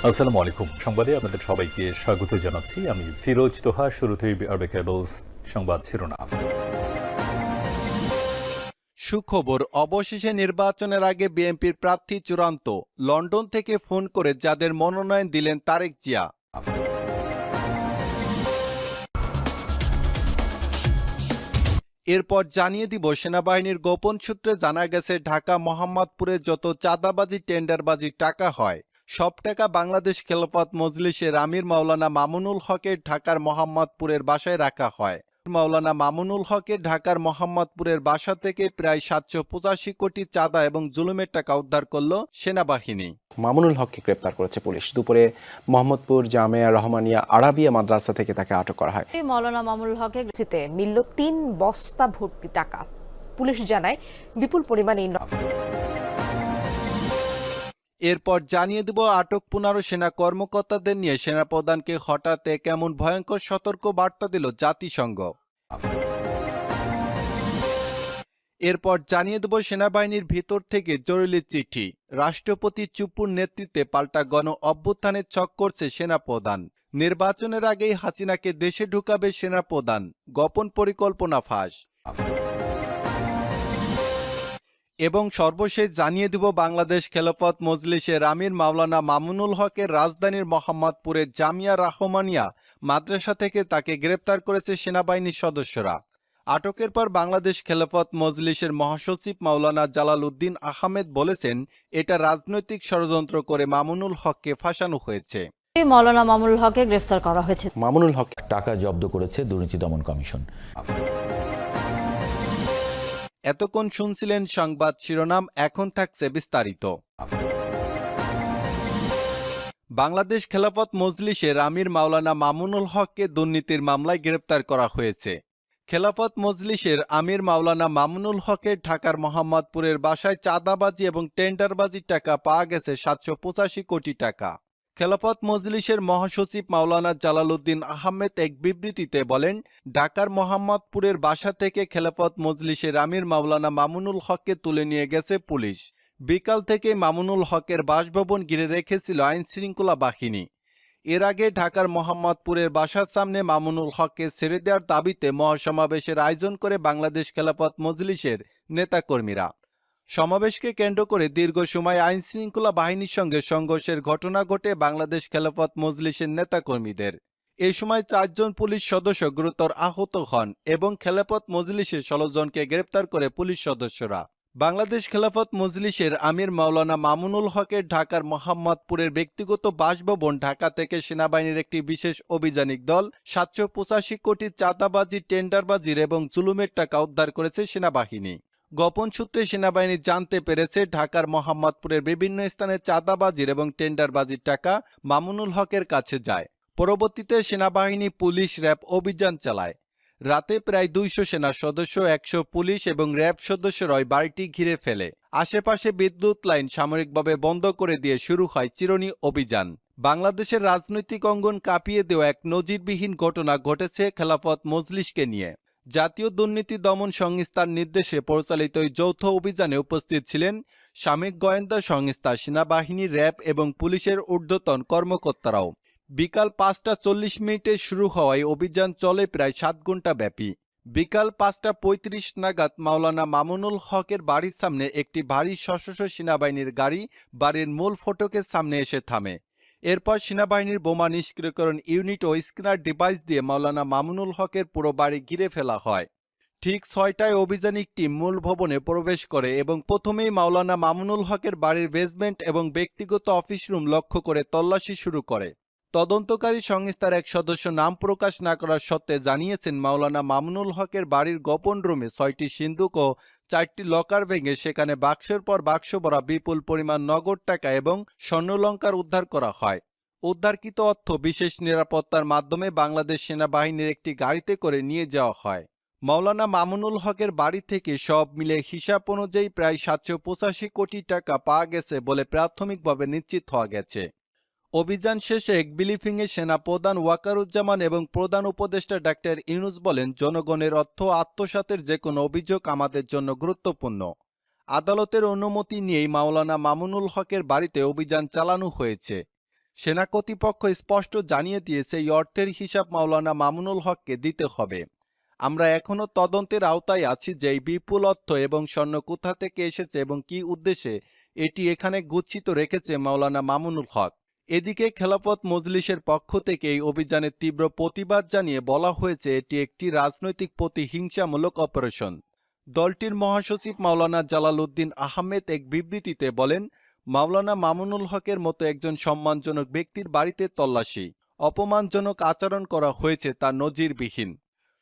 আসসালামু আলাইকুম। সংবাদে আপনাদের সবাইকে স্বাগত জানাচ্ছি। আমি ফিরোজ তোহা। শুরুতেই আরবে কেবলস সংবাদ শিরোনাম। সুখবর, অবশেষে নির্বাচনের আগে বিএনপির প্রার্থী চূড়ান্ত। লন্ডন থেকে ফোন করে যাদের মনোনয়ন দিলেন তারেক জিয়া। এরপর জানিয়ে দিব, সেনাবাহিনীর গোপন সূত্রে জানা গেছে ঢাকা মোহাম্মদপুরে যত চাঁদাবাজি টেন্ডারবাজির টাকা হয় সব টাকা বাংলাদেশ খেলাফত মজলিসের আমির মাওলানা মামুনুল হকের ঢাকার মোহাম্মদপুরের বাসায় রাখা হয়। মাওলানা মামুনুল হকের ঢাকার মোহাম্মদপুরের বাসা থেকে প্রায় 785 কোটি চাঁদা এবং জুলুমের টাকা উদ্ধার করল সেনাবাহিনী। মামুনুল হককে গ্রেপ্তার করেছে পুলিশ। দুপুরে মোহাম্মদপুর জামেয়া রহমানিয়া আরাবিয়া মাদ্রাসা থেকে তাকে আটক করা হয়। মাওলানা মামুনুল হকের কাছে মিলল 3 বস্তা ভর্তি টাকা। পুলিশ জানায় বিপুল পরিমাণে। এরপর জানিয়ে দেব, আটক 15 সেনা কর্মকর্তাদের নিয়ে সেনাপ্রধানকে হঠাৎ কেমন ভয়ঙ্কর সতর্ক বার্তা দিল জাতিসংঘ। এরপর জানিয়ে দেব, সেনাবাহিনীর ভিতর থেকে জরুরি চিঠি। রাষ্ট্রপতি চুপ্পুর নেতৃত্বে পাল্টা গণ অভ্যুত্থানের ছক করছে সেনাপ্রধান। নির্বাচনের আগেই হাসিনাকে দেশে ঢুকাবে সেনাপ্রধান, গোপন পরিকল্পনা ফাঁস। এবং সর্বশেষ জানিয়ে দিব, বাংলাদেশ খেলাফত মজলিসের আমির মাওলানা মামুনুল হকের রাজধানীর মোহাম্মদপুরের জামিয়া রহমানিয়া মাদ্রাসা থেকে তাকে গ্রেপ্তার করেছে সেনাবাহিনীর সদস্যরা। আটকের পর বাংলাদেশ খেলাফত মজলিসের মহাসচিব মাওলানা জালাল উদ্দিন আহমেদ বলেছেন, এটা রাজনৈতিক ষড়যন্ত্র করে মামুনুল হককে ফাঁসানো হয়েছে। মাওলানা মামুনুল হককে গ্রেফতার করা হয়েছে। মামুনুল হক টাকা জব্দ করেছে দুর্নীতি দমন কমিশন। এতক্ষণ শুনছিলেন সংবাদ শিরোনাম, এখন থাকছে বিস্তারিত। বাংলাদেশ খেলাফত মজলিসের আমির মাওলানা মামুনুল হককে দুর্নীতির মামলায় গ্রেপ্তার করা হয়েছে। খেলাফত মজলিসের আমির মাওলানা মামুনুল হকের ঢাকার মোহাম্মদপুরের বাসায় চাঁদাবাজি এবং টেন্ডারবাজির টাকা পাওয়া গেছে 785 কোটি টাকা। খেলাফত মজলিসের মহাসচিব মাওলানা জালাল উদ্দিন আহমেদ এক বিবৃতিতে বলেন, ঢাকার মোহাম্মদপুরের বাসা থেকে খেলাফত মজলিসের আমির মাওলানা মামুনুল হককে তুলে নিয়ে গেছে পুলিশ। বিকাল থেকে মামুনুল হকের বাসভবন ঘিরে রেখেছিল আইনশৃঙ্খলা বাহিনী। এর আগে ঢাকার মোহাম্মদপুরের বাসার সামনে মামুনুল হককে ছেড়ে দেওয়ার দাবিতে মহাসমাবেশের আয়োজন করে বাংলাদেশ খেলাফত মজলিসের নেতাকর্মীরা। সমাবেশকে কেন্দ্র করে দীর্ঘ সময় আইনশৃঙ্খলা বাহিনীর সঙ্গে সংঘর্ষের ঘটনা ঘটে বাংলাদেশ খেলাফত মজলিসের নেতাকর্মীদের। এ সময় 4 জন পুলিশ সদস্য গুরুতর আহত হন এবং খেলাফত মজলিসের 16 জনকে গ্রেপ্তার করে পুলিশ সদস্যরা। বাংলাদেশ খেলাফত মজলিসের আমির মাওলানা মামুনুল হকের ঢাকার মোহাম্মদপুরের ব্যক্তিগত বাসভবন ঢাকা থেকে সেনাবাহিনীর একটি বিশেষ অভিযানিক দল 785 কোটি চাঁদাবাজি, টেন্ডারবাজির এবং জুলুমের টাকা উদ্ধার করেছে সেনাবাহিনী। গোপন সূত্রে সেনাবাহিনী জানতে পেরেছে, ঢাকার মোহাম্মদপুরের বিভিন্ন স্থানে চাঁদাবাজির এবং টেন্ডারবাজির টাকা মামুনুল হকের কাছে যায়। পরবর্তীতে সেনাবাহিনী, পুলিশ, র্যাব অভিযান চালায়। রাতে প্রায় 200 সেনা সদস্য, 100 পুলিশ এবং র্যাব সদস্যরা ওই বাড়িটি ঘিরে ফেলে। আশেপাশে বিদ্যুৎ লাইন সাময়িকভাবে বন্ধ করে দিয়ে শুরু হয় চিরুনি অভিযান। বাংলাদেশের রাজনৈতিক অঙ্গন কাঁপিয়ে দেওয়া এক নজিরবিহীন ঘটনা ঘটেছে খেলাফত মজলিসকে নিয়ে। জাতীয় দুর্নীতি দমন সংস্থার নির্দেশে পরিচালিত ওই যৌথ অভিযানে উপস্থিত ছিলেন সামরিক গোয়েন্দা সংস্থা, সেনাবাহিনী, র্যাব এবং পুলিশের ঊর্ধ্বতন কর্মকর্তারাও। বিকাল 5টা 40 শুরু হওয়ায় অভিযান চলে প্রায় 7 ঘন্টা ব্যাপী। বিকাল 5টা 35 নাগাদ মাওলানা মামুনুল হকের বাড়ির সামনে একটি ভারী সশস্ত্র সেনাবাহিনীর গাড়ি বাড়ির মূল ফটকের সামনে এসে থামে। এরপর সেনাবাহিনীর বোমা নিষ্ক্রিয়করণ ইউনিট ও স্ক্যানার ডিভাইস দিয়ে মাওলানা মামুনুল হকের পুরো বাড়ি ঘিরে ফেলা হয়। ঠিক 6টায় অভিযানিক টিম মূল ভবনে প্রবেশ করে এবং প্রথমেই মাওলানা মামুনুল হকের বাড়ির বেসমেন্ট এবং ব্যক্তিগত অফিস রুম লক্ষ্য করে তল্লাশি শুরু করে। তদন্তকারী সংস্থার এক সদস্য নাম প্রকাশ না করার সত্ত্বে জানিয়েছেন, মাওলানা মামুনুল হকের বাড়ির গোপন রুমে 6টি সিন্দুক ও 4টি লকার ভেঙে সেখানে বাক্সের পর বাক্স ভরা বিপুল পরিমাণ নগদ টাকা এবং স্বর্ণালংকার উদ্ধার করা হয়। উদ্ধারকৃত অর্থ বিশেষ নিরাপত্তার মাধ্যমে বাংলাদেশ সেনাবাহিনীর একটি গাড়িতে করে নিয়ে যাওয়া হয়। মাওলানা মামুনুল হকের বাড়ি থেকে সব মিলে হিসাব অনুযায়ী প্রায় 785 কোটি টাকা পাওয়া গেছে বলে প্রাথমিকভাবে নিশ্চিত হওয়া গেছে। অভিযান শেষে এক ব্রিফিংয়ে সেনা প্রধান ওয়াকারুজ্জামান এবং প্রধান উপদেষ্টা ডাক্তার ইউনূস বলেন, জনগণের অর্থ আত্মসাতের যে কোনো অভিযোগ আমাদের জন্য গুরুত্বপূর্ণ। আদালতের অনুমতি নিয়েই মাওলানা মামুনুল হকের বাড়িতে অভিযান চালানো হয়েছে। সেনা কর্তৃপক্ষ স্পষ্ট জানিয়ে দিয়েছে এই অর্থের হিসাব মাওলানা মামুনুল হককে দিতে হবে। আমরা এখনও তদন্তের আওতায় আছি যে এই বিপুল অর্থ এবং স্বর্ণ কোথা থেকে এসেছে এবং কী উদ্দেশ্যে এটি এখানে গুচ্ছিত রেখেছে মাওলানা মামুনুল হক। এদিকে খেলাফত মজলিসের পক্ষ থেকে এই অভিযানের তীব্র প্রতিবাদ জানিয়ে বলা হয়েছে এটি একটি রাজনৈতিক প্রতিহিংসামূলক অপারেশন। দলটির মহাসচিব মাওলানা জালালউদ্দিন আহমেদ এক বিবৃতিতে বলেন, মাওলানা মামুনুল হকের মতো একজন সম্মানজনক ব্যক্তির বাড়িতে তল্লাশি, অপমানজনক আচরণ করা হয়েছে তা নজিরবিহীন।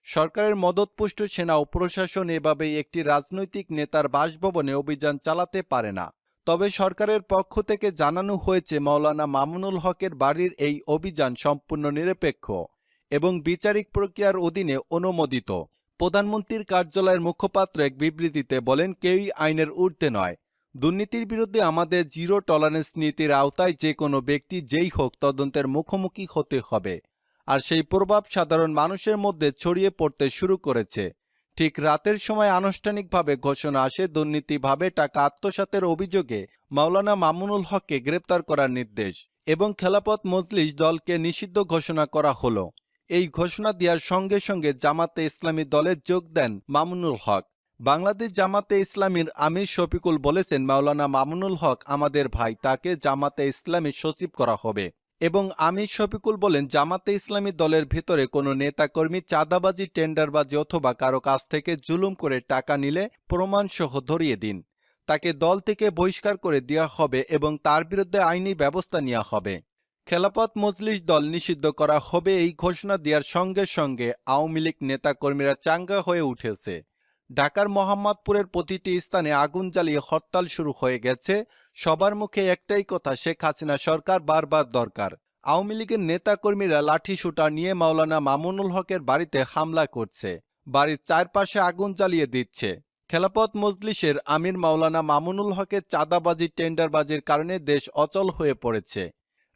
সরকারের মদতপুষ্ট সেনা ও প্রশাসন এভাবেই একটি রাজনৈতিক নেতার বাসভবনে অভিযান চালাতে পারে না। তবে সরকারের পক্ষ থেকে জানানো হয়েছে মাওলানা মামুনুল হকের বাড়ির এই অভিযান সম্পূর্ণ নিরপেক্ষ এবং বিচারিক প্রক্রিয়ার অধীনে অনুমোদিত। প্রধানমন্ত্রীর কার্যালয়ের মুখপাত্র এক বিবৃতিতে বলেন, কেউই আইনের ঊর্ধ্বে নয়। দুর্নীতির বিরুদ্ধে আমাদের জিরো টলারেন্স নীতির আওতায় যে কোনো ব্যক্তি যেই হোক তদন্তের মুখোমুখি হতে হবে। আর সেই প্রভাব সাধারণ মানুষের মধ্যে ছড়িয়ে পড়তে শুরু করেছে। ঠিক রাতের সময় আনুষ্ঠানিকভাবে ঘোষণা আসে দুর্নীতিভাবে টাকা আত্মসাতের অভিযোগে মাওলানা মামুনুল হককে গ্রেপ্তার করার নির্দেশ এবং খেলাফত মজলিস দলকে নিষিদ্ধ ঘোষণা করা হলো। এই ঘোষণা দেওয়ার সঙ্গে সঙ্গে জামাতে ইসলামী দলে যোগ দেন মামুনুল হক। বাংলাদেশ জামাতে ইসলামীর আমির শফিকুল বলেছেন, মাওলানা মামুনুল হক আমাদের ভাই, তাকে জামাতে ইসলামী সচিব করা হবে। এবং আমির শফিকুল বলেন, জামাতে ইসলামী দলের ভেতরে কোনো নেতাকর্মী চাঁদাবাজি, টেন্ডারবাজি অথবা কারো কাছ থেকে জুলুম করে টাকা নিলে প্রমাণসহ ধরিয়ে দিন। তাকে দল থেকে বহিষ্কার করে দেওয়া হবে এবং তার বিরুদ্ধে আইনি ব্যবস্থা নেওয়া হবে। খেলাফত মজলিস দল নিষিদ্ধ করা হবে এই ঘোষণা দেওয়ার সঙ্গে সঙ্গে আওয়ামী লীগ নেতাকর্মীরা চাঙ্গা হয়ে উঠেছে। ঢাকার মোহাম্মদপুরের প্রতিটি স্থানে আগুন জ্বালিয়ে হরতাল শুরু হয়ে গেছে। সবার মুখে একটাই কথা, শেখ হাসিনা সরকার বারবার দরকার। আওয়ামী লীগের নেতাকর্মীরা লাঠি শুটার নিয়ে মাওলানা মামুনুল হকের বাড়িতে হামলা করছে, বাড়ির চারপাশে আগুন জ্বালিয়ে দিচ্ছে। খেলাফত মজলিসের আমির মাওলানা মামুনুল হকের চাঁদাবাজি, টেন্ডারবাজির কারণে দেশ অচল হয়ে পড়েছে।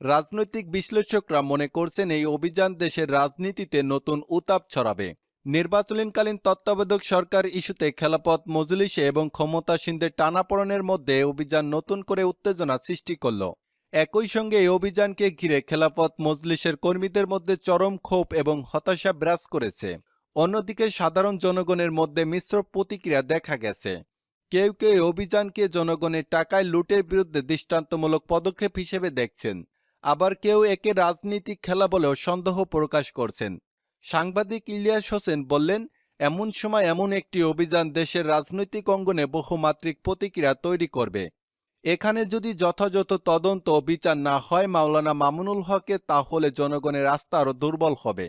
রাজনৈতিক বিশ্লেষকরা মনে করছেন এই অভিযান দেশের রাজনীতিতে নতুন উত্তাপ ছড়াবে। নির্বাচনকালীন তত্ত্বাবধায়ক সরকার ইস্যুতে খেলাফত মজলিসে এবং ক্ষমতাসীনদের টানাপোড়েনের মধ্যে অভিযান নতুন করে উত্তেজনা সৃষ্টি করল। একই সঙ্গে এই অভিযানকে ঘিরে খেলাফত মজলিসের কর্মীদের মধ্যে চরম ক্ষোভ এবং হতাশা বিরাজ করেছে। অন্যদিকে সাধারণ জনগণের মধ্যে মিশ্র প্রতিক্রিয়া দেখা গেছে। কেউ কেউ এই অভিযানকে জনগণের টাকায় লুটের বিরুদ্ধে দৃষ্টান্তমূলক পদক্ষেপ হিসেবে দেখছেন, আবার কেউ একে রাজনীতিক খেলা বলেও সন্দেহ প্রকাশ করছেন। সাংবাদিক ইলিয়াস হোসেন বললেন, এমন সময় এমন একটি অভিযান দেশের রাজনৈতিক অঙ্গনে বহুমাত্রিক প্রতিক্রিয়া তৈরি করবে। এখানে যদি যথাযথ তদন্ত ও বিচার না হয় মাওলানা মামুনুল হকে, তাহলে জনগণের আস্থা আরও দুর্বল হবে।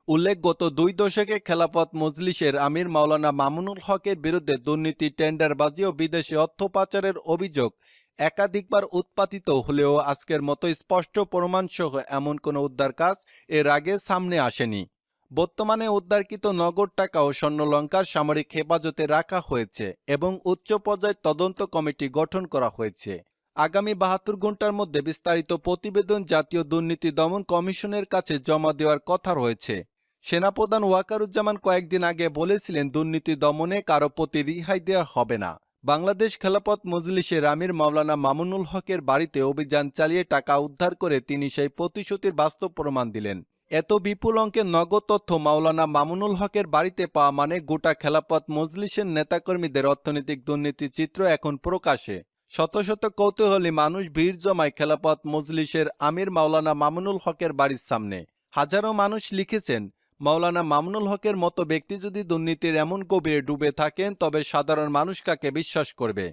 উল্লেখ, গত 2 দশকে খেলাফত মজলিসের আমির মাওলানা মামুনুল হকের বিরুদ্ধে দুর্নীতি, টেন্ডারবাজি ও বিদেশি অর্থ পাচারের অভিযোগ একাধিকবার উৎপাদিত হলেও আজকের মতো স্পষ্ট প্রমাণসহ এমন কোনো উদ্ধার কাজ এর আগে সামনে আসেনি। বর্তমানে উদ্ধারকৃত নগদ টাকা ও স্বর্ণলঙ্কার সামরিক হেফাজতে রাখা হয়েছে এবং উচ্চ পর্যায়ের তদন্ত কমিটি গঠন করা হয়েছে। আগামী 72 ঘণ্টার মধ্যে বিস্তারিত প্রতিবেদন জাতীয় দুর্নীতি দমন কমিশনের কাছে জমা দেওয়ার কথা রয়েছে। সেনাপ্রধান ওয়াকারুজ্জামান কয়েকদিন আগে বলেছিলেন, দুর্নীতি দমনে কারো প্রতি রিহাই দেওয়া হবে না। বাংলাদেশ খেলাফত মজলিসের আমির মাওলানা মামুনুল হকের বাড়িতে অভিযান চালিয়ে টাকা উদ্ধার করে তিনি সেই প্রতিশ্রুতির বাস্তব প্রমাণ দিলেন। এত বিপুল অঙ্কের নগদ তথ্য মাওলানা মামুনুল হকের বাড়িতে পাওয়া মানে গোটা খেলাফত মজলিসের নেতাকর্মীদের অর্থনৈতিক দুর্নীতির চিত্র এখন প্রকাশে। শত শত কৌতূহলী মানুষ ভিড় জমায় খেলাফত মজলিসের আমির মাওলানা মামুনুল হকের বাড়ির সামনে। হাজারো মানুষ লিখেছেন, মাওলানা মামুনুল হকের মতো ব্যক্তি যদি দুর্নীতির এমন গভীরে ডুবে থাকেন তবে সাধারণ মানুষ কাকে বিশ্বাস করবে।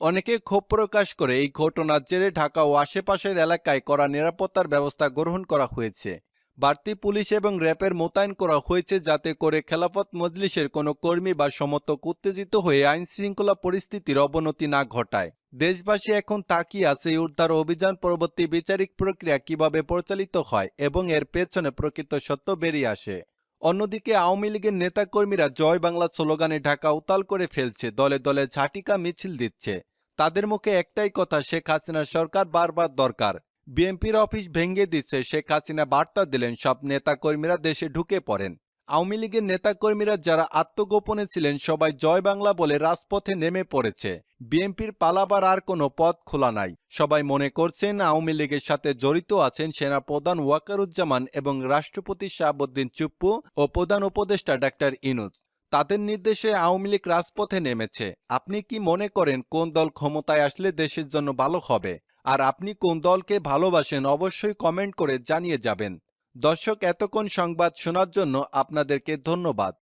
অনেকে ক্ষোভ প্রকাশ করে এই ঘটনার জেরে ঢাকা ও আশেপাশের এলাকায় কড়া নিরাপত্তার ব্যবস্থা গ্রহণ করা হয়েছে। বাড়তি পুলিশ এবং র্যাবের মোতায়েন করা হয়েছে যাতে করে খেলাফত মজলিসের কোনো কর্মী বা সমর্থক উত্তেজিত হয়ে আইন শৃঙ্খলা পরিস্থিতির অবনতি না ঘটায়। দেশবাসী এখন তাকিয়ে আছে এই উদ্ধার অভিযান পরবর্তী বিচারিক প্রক্রিয়া কিভাবে পরিচালিত হয় এবং এর পেছনে প্রকৃত সত্য বেরিয়ে আসে। অন্যদিকে আওয়ামী লীগের নেতাকর্মীরা জয় বাংলা স্লোগানে ঢাকা উতাল করে ফেলছে, দলে দলে ঝাঁটিকা মিছিল দিচ্ছে। তাদের মুখে একটাই কথা, শেখ হাসিনা সরকার বারবার দরকার। বিএনপির অফিস ভেঙে দিচ্ছে, শেখ হাসিনা বার্তা দিলেন সব নেতাকর্মীরা দেশে ঢুকে পড়েন। আওয়ামী লীগের নেতাকর্মীরা যারা আত্মগোপনে ছিলেন সবাই জয় বাংলা বলে রাজপথে নেমে পড়েছে। বিএনপির পালাবার আর কোনো পথ খোলা নাই। সবাই মনে করছেন আওয়ামী লীগের সাথে জড়িত আছেন সেনাপ্রধান ওয়াকারুজ্জামান এবং রাষ্ট্রপতি শাহাবুদ্দিন চুপ্পু ও প্রধান উপদেষ্টা ডাক্তার ইনুস। তাদের নির্দেশে আওয়ামী লীগ রাজপথে নেমেছে। আপনি কি মনে করেন কোন দল ক্ষমতায় আসলে দেশের জন্য ভালো হবে? আর আপনি কোন দলকে ভালোবাসেন অবশ্যই কমেন্ট করে জানিয়ে যাবেন। দর্শক, এতক্ষণ সংবাদ শোনার জন্য আপনাদেরকে ধন্যবাদ।